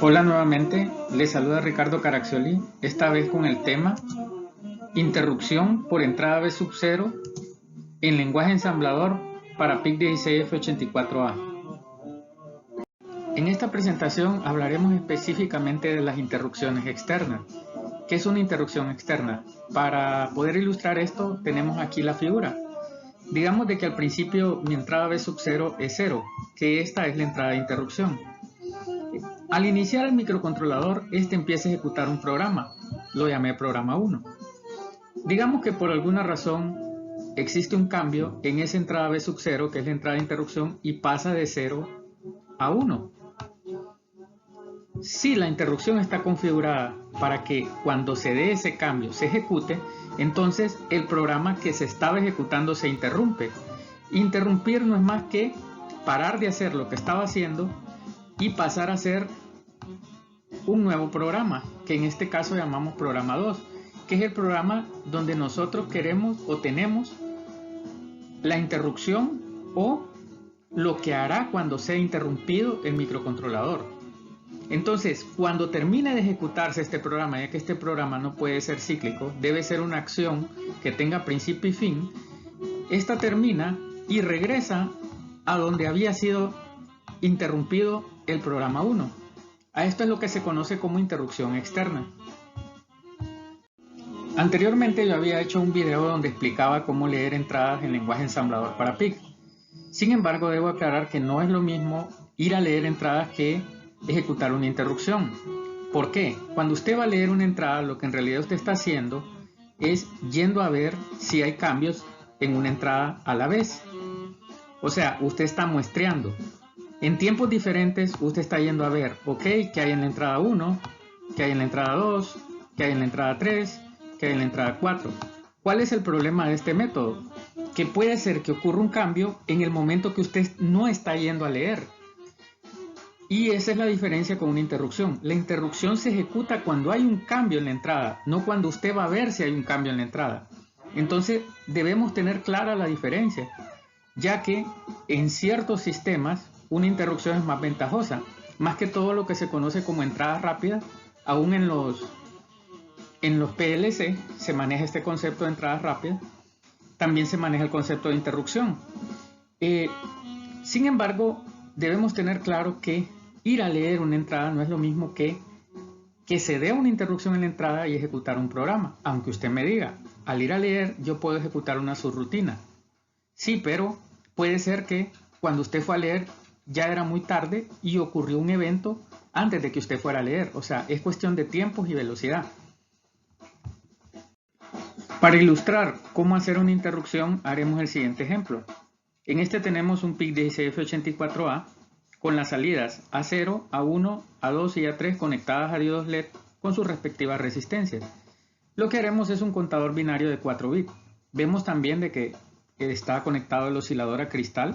Hola nuevamente, les saluda Ricardo Caraccioli, esta vez con el tema Interrupción por entrada B sub 0 en lenguaje ensamblador para PIC16F84A. En esta presentación hablaremos específicamente de las interrupciones externas. ¿Qué es una interrupción externa? Para poder ilustrar esto tenemos aquí la figura. Digamos de que al principio mi entrada B sub 0 es 0, que esta es la entrada de interrupción. Al iniciar el microcontrolador, este empieza a ejecutar un programa, lo llamé programa 1. Digamos que por alguna razón existe un cambio en esa entrada B sub 0, que es la entrada de interrupción, y pasa de 0 a 1. Si la interrupción está configurada para que cuando se dé ese cambio se ejecute, entonces el programa que se estaba ejecutando se interrumpe. Interrumpir no es más que parar de hacer lo que estaba haciendo y pasar a hacer un nuevo programa, que en este caso llamamos programa 2, que es el programa donde nosotros queremos o tenemos la interrupción o lo que hará cuando sea interrumpido el microcontrolador. Entonces, cuando termine de ejecutarse este programa, ya que este programa no puede ser cíclico, debe ser una acción que tenga principio y fin, esta termina y regresa a donde había sido interrumpido el programa 1. A esto es lo que se conoce como interrupción externa. Anteriormente yo había hecho un video donde explicaba cómo leer entradas en lenguaje ensamblador para PIC. Sin embargo, debo aclarar que no es lo mismo ir a leer entradas que ejecutar una interrupción. ¿Por qué? Cuando usted va a leer una entrada, lo que en realidad usted está haciendo es yendo a ver si hay cambios en una entrada a la vez. O sea, usted está muestreando. En tiempos diferentes, usted está yendo a ver, ok, qué hay en la entrada 1, qué hay en la entrada 2, qué hay en la entrada 3, qué hay en la entrada 4. ¿Cuál es el problema de este método? Que puede ser que ocurra un cambio en el momento que usted no está yendo a leer. Y esa es la diferencia con una interrupción. La interrupción se ejecuta cuando hay un cambio en la entrada, no cuando usted va a ver si hay un cambio en la entrada. Entonces debemos tener clara la diferencia, ya que en ciertos sistemas una interrupción es más ventajosa, más que todo lo que se conoce como entradas rápidas. Aún en los PLC se maneja este concepto de entradas rápidas, también se maneja el concepto de interrupción. Sin embargo, debemos tener claro que ir a leer una entrada no es lo mismo que se dé una interrupción en la entrada y ejecutar un programa, aunque usted me diga, al ir a leer yo puedo ejecutar una subrutina. Sí, pero puede ser que cuando usted fue a leer ya era muy tarde y ocurrió un evento antes de que usted fuera a leer. O sea, es cuestión de tiempos y velocidad. Para ilustrar cómo hacer una interrupción, haremos el siguiente ejemplo. En este tenemos un PIC16F84A con las salidas A0, A1, A2 y A3 conectadas a diodos LED con sus respectivas resistencias. Lo que haremos es un contador binario de 4 bits. Vemos también de que está conectado el oscilador a cristal,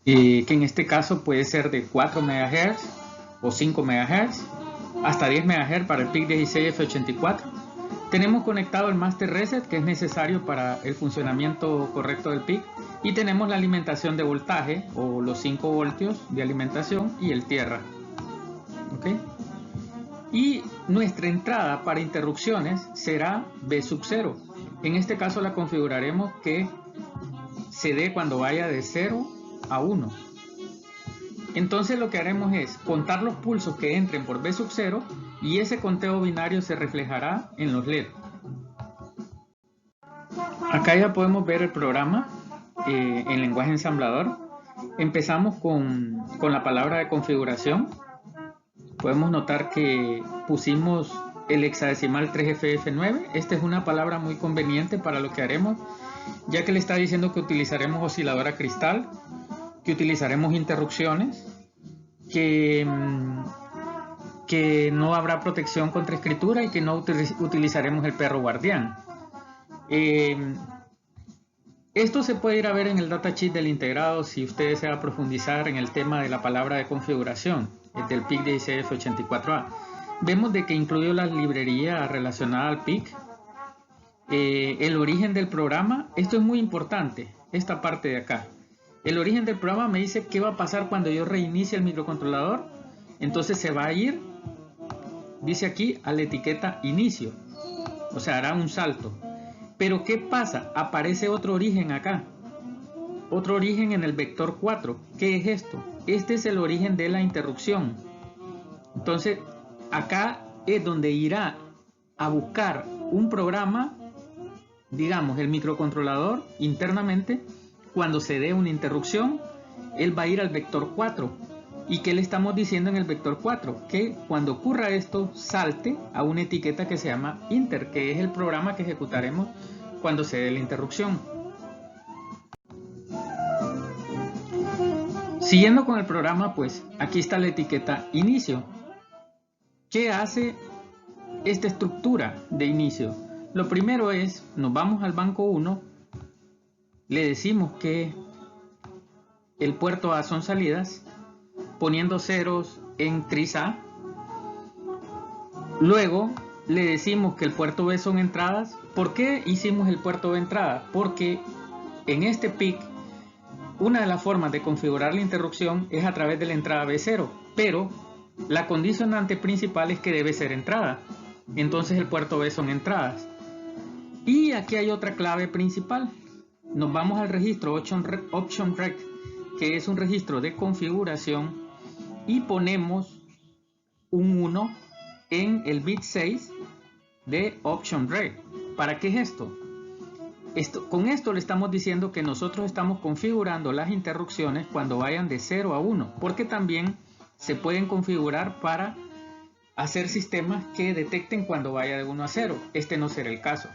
que en este caso puede ser de 4 MHz o 5 MHz hasta 10 MHz para el PIC16F84. Tenemos conectado el Master Reset, que es necesario para el funcionamiento correcto del PIC, y tenemos la alimentación de voltaje o los 5 voltios de alimentación y el tierra. ¿Okay? Y nuestra entrada para interrupciones será B sub 0. En este caso la configuraremos que se dé cuando vaya de 0 a 1. Entonces lo que haremos es contar los pulsos que entren por B sub 0 y ese conteo binario se reflejará en los LED. Acá ya podemos ver el programa en lenguaje ensamblador. Empezamos con la palabra de configuración. Podemos notar que pusimos el hexadecimal 3FF9. Esta es una palabra muy conveniente para lo que haremos, ya que le está diciendo que utilizaremos oscilador a cristal, que utilizaremos interrupciones, que no habrá protección contra escritura y que no utilizaremos el perro guardián. Esto se puede ir a ver en el datasheet del integrado si usted desea profundizar en el tema de la palabra de configuración del PIC16F84A. Vemos de que incluye la librería relacionada al PIC, el origen del programa. Esto es muy importante, esta parte de acá. El origen del programa me dice qué va a pasar cuando yo reinicie el microcontrolador. Entonces se va a ir, dice aquí, a la etiqueta inicio. O sea, hará un salto. Pero ¿qué pasa? Aparece otro origen acá. Otro origen en el vector 4. ¿Qué es esto? Este es el origen de la interrupción. Entonces, acá es donde irá a buscar un programa, digamos, el microcontrolador internamente. Cuando se dé una interrupción, él va a ir al vector 4. ¿Y qué le estamos diciendo en el vector 4? Que cuando ocurra esto, salte a una etiqueta que se llama inter, que es el programa que ejecutaremos cuando se dé la interrupción. Siguiendo con el programa, pues aquí está la etiqueta inicio. ¿Qué hace esta estructura de inicio? Lo primero es, nos vamos al banco 1, le decimos que el puerto A son salidas, poniendo ceros en tris A. Luego le decimos que el puerto B son entradas. ¿Por qué hicimos el puerto B entrada? Porque en este PIC una de las formas de configurar la interrupción es a través de la entrada B0, pero la condicionante principal es que debe ser entrada. Entonces el puerto B son entradas. Y aquí hay otra clave principal. Nos vamos al registro Option Rec, que es un registro de configuración, y ponemos un 1 en el bit 6 de Option Rec. ¿Para qué es esto? Con esto le estamos diciendo que nosotros estamos configurando las interrupciones cuando vayan de 0 a 1, porque también se pueden configurar para hacer sistemas que detecten cuando vaya de 1 a 0. Este no será el caso.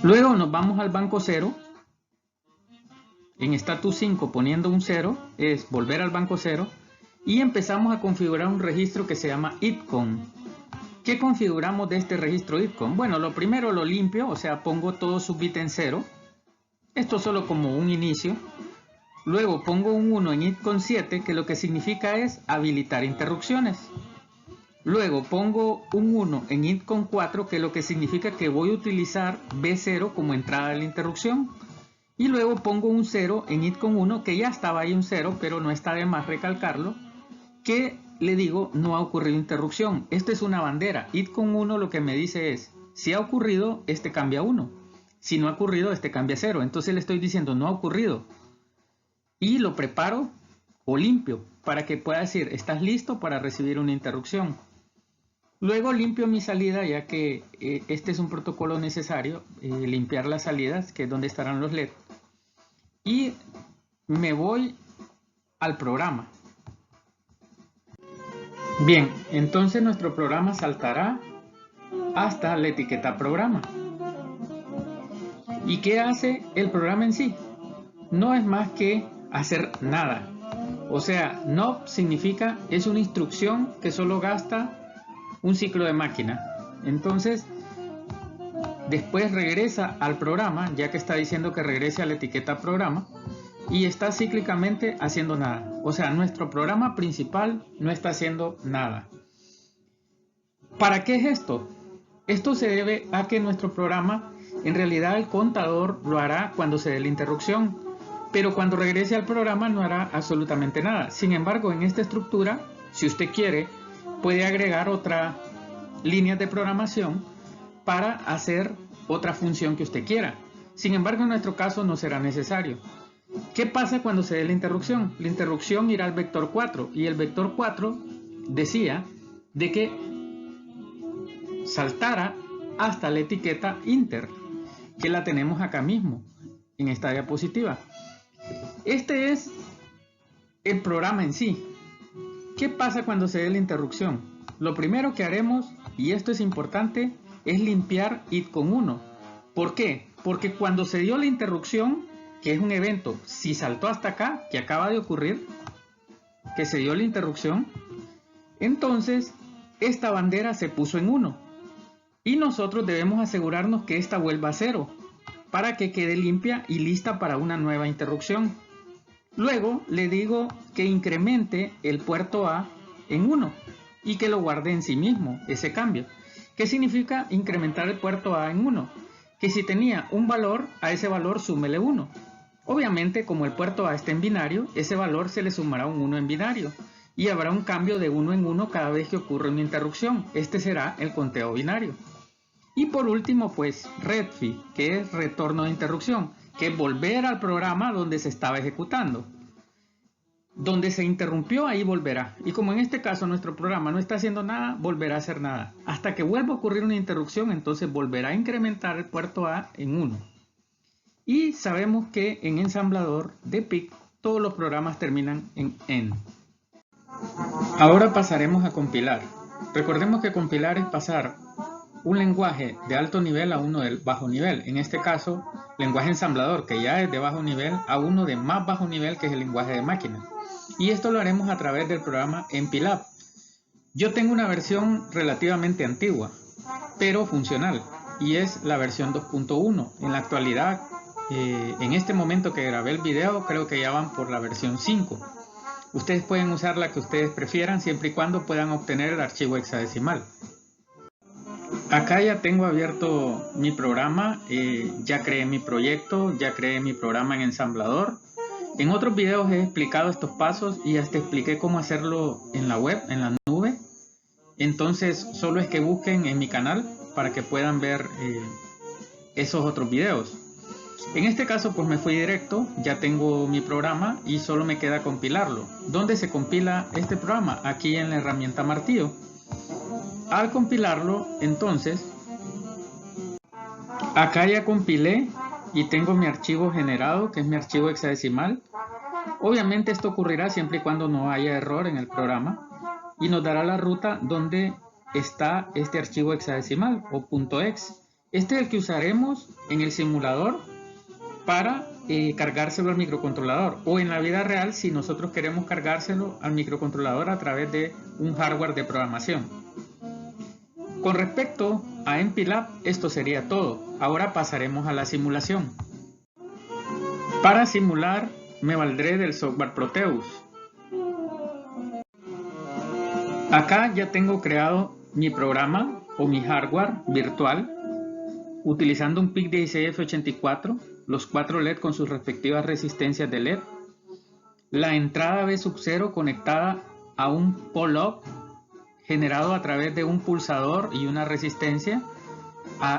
Luego nos vamos al banco 0. En status 5 poniendo un 0 es volver al banco 0 y empezamos a configurar un registro que se llama ITCON. ¿Qué configuramos de este registro ITCON? Bueno, lo primero lo limpio, o sea, pongo todos sus bits en 0. Esto solo como un inicio. Luego pongo un 1 en ITCON 7, que lo que significa es habilitar interrupciones. Luego pongo un 1 en ITCON 4, que lo que significa que voy a utilizar B0 como entrada de la interrupción. Y luego pongo un 0 en ITCON 1, que ya estaba ahí un 0, pero no está de más recalcarlo, que le digo no ha ocurrido interrupción. Esta es una bandera. ITCON 1 lo que me dice es, si ha ocurrido, este cambia 1. Si no ha ocurrido, este cambia 0. Entonces le estoy diciendo no ha ocurrido. Y lo preparo o limpio para que pueda decir, estás listo para recibir una interrupción. Luego limpio mi salida, ya que este es un protocolo necesario, limpiar las salidas, que es donde estarán los LED. Y me voy al programa. Bien, entonces nuestro programa saltará hasta la etiqueta programa. ¿Y qué hace el programa en sí? No es más que hacer nada. O sea, no significa, es una instrucción que solo gasta un ciclo de máquina. Entonces, después regresa al programa, ya que está diciendo que regrese a la etiqueta programa, y está cíclicamente haciendo nada. O sea, nuestro programa principal no está haciendo nada. ¿Para qué es esto? Esto se debe a que nuestro programa, en realidad el contador lo hará cuando se dé la interrupción, pero cuando regrese al programa no hará absolutamente nada. Sin embargo, en esta estructura, si usted quiere, puede agregar otra línea de programación para hacer otra función que usted quiera. Sin embargo, en nuestro caso no será necesario. ¿Qué pasa cuando se dé la interrupción? La interrupción irá al vector 4 y el vector 4 decía de que saltara hasta la etiqueta inter, que la tenemos acá mismo en esta diapositiva. Este es el programa en sí. ¿Qué pasa cuando se dé la interrupción? Lo primero que haremos, y esto es importante, es limpiar ITCON 1. ¿Por qué? Porque cuando se dio la interrupción, que es un evento, si saltó hasta acá, que acaba de ocurrir, que se dio la interrupción, entonces esta bandera se puso en 1. Y nosotros debemos asegurarnos que esta vuelva a 0, para que quede limpia y lista para una nueva interrupción. Luego le digo que incremente el puerto A en 1 y que lo guarde en sí mismo, ese cambio. ¿Qué significa incrementar el puerto A en 1? que si tenía un valor, a ese valor súmele 1. Obviamente, como el puerto A está en binario, ese valor se le sumará un 1 en binario y habrá un cambio de 1 en 1 cada vez que ocurre una interrupción. Este será el conteo binario. Y por último, pues, retfi, que es retorno de interrupción, que es volver al programa donde se estaba ejecutando. Donde se interrumpió, ahí volverá. Y como en este caso nuestro programa no está haciendo nada, volverá a hacer nada. Hasta que vuelva a ocurrir una interrupción, entonces volverá a incrementar el puerto A en 1. Y sabemos que en ensamblador de PIC todos los programas terminan en N. Ahora pasaremos a compilar. Recordemos que compilar es pasar un lenguaje de alto nivel a uno de bajo nivel. En este caso, lenguaje ensamblador, que ya es de bajo nivel, a uno de más bajo nivel, que es el lenguaje de máquina. Y esto lo haremos a través del programa MPLAB. Yo tengo una versión relativamente antigua, pero funcional, y es la versión 2.1. En la actualidad, en este momento que grabé el video, creo que ya van por la versión 5. Ustedes pueden usar la que ustedes prefieran, siempre y cuando puedan obtener el archivo hexadecimal. Acá ya tengo abierto mi programa, ya creé mi proyecto, ya creé mi programa en ensamblador. En otros videos he explicado estos pasos y hasta expliqué cómo hacerlo en la web, en la nube. Entonces solo es que busquen en mi canal para que puedan ver esos otros videos. En este caso pues me fui directo, ya tengo mi programa y solo me queda compilarlo. ¿Dónde se compila este programa? Aquí en la herramienta martillo. Al compilarlo, entonces, acá ya compilé y tengo mi archivo generado, que es mi archivo hexadecimal. Obviamente esto ocurrirá siempre y cuando no haya error en el programa y nos dará la ruta donde está este archivo hexadecimal o .exe. Este es el que usaremos en el simulador para cargárselo al microcontrolador, o en la vida real si nosotros queremos cargárselo al microcontrolador a través de un hardware de programación. Con respecto a MPLAB, esto sería todo. Ahora pasaremos a la simulación. Para simular me valdré del software Proteus. Acá ya tengo creado mi programa o mi hardware virtual utilizando un PIC16F84, los 4 LED con sus respectivas resistencias de LED, la entrada B sub 0 conectada a un pull-up generado a través de un pulsador y una resistencia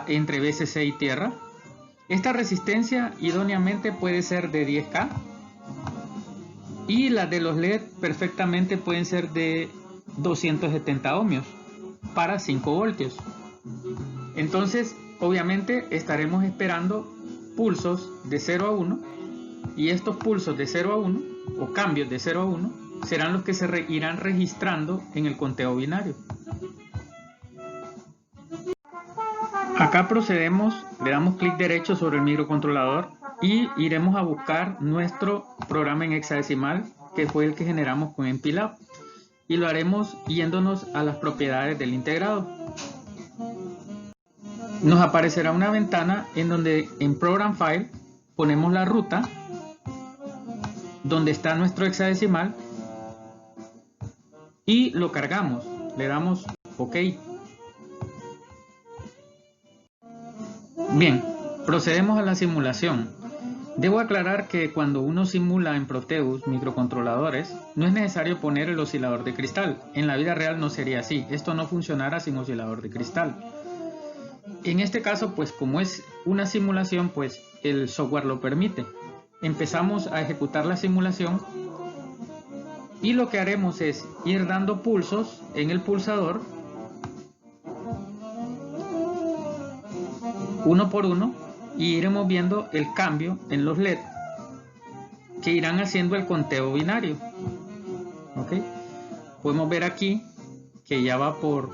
entre BCC y tierra. Esta resistencia idóneamente puede ser de 10K y las de los LED perfectamente pueden ser de 270 ohmios para 5 voltios. Entonces, obviamente estaremos esperando pulsos de 0 a 1 y estos pulsos de 0 a 1 o cambios de 0 a 1 serán los que se irán registrando en el conteo binario. Acá procedemos, le damos clic derecho sobre el microcontrolador y iremos a buscar nuestro programa en hexadecimal, que fue el que generamos con MPLAB, y lo haremos yéndonos a las propiedades del integrado. Nos aparecerá una ventana en donde en Program File ponemos la ruta donde está nuestro hexadecimal y lo cargamos, le damos OK. Bien, procedemos a la simulación. Debo aclarar que cuando uno simula en Proteus microcontroladores, no es necesario poner el oscilador de cristal. En la vida real no sería así, esto no funcionará sin oscilador de cristal. En este caso, pues como es una simulación, pues el software lo permite. Empezamos a ejecutar la simulación y lo que haremos es ir dando pulsos en el pulsador uno por uno y iremos viendo el cambio en los LED que irán haciendo el conteo binario. ¿Okay? Podemos ver aquí que ya va por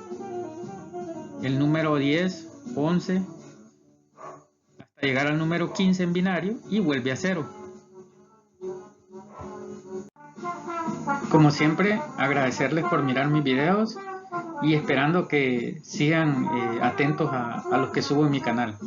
el número 10, 11 hasta llegar al número 15 en binario y vuelve a 0. Como siempre, agradecerles por mirar mis videos y esperando que sigan atentos a los que subo en mi canal.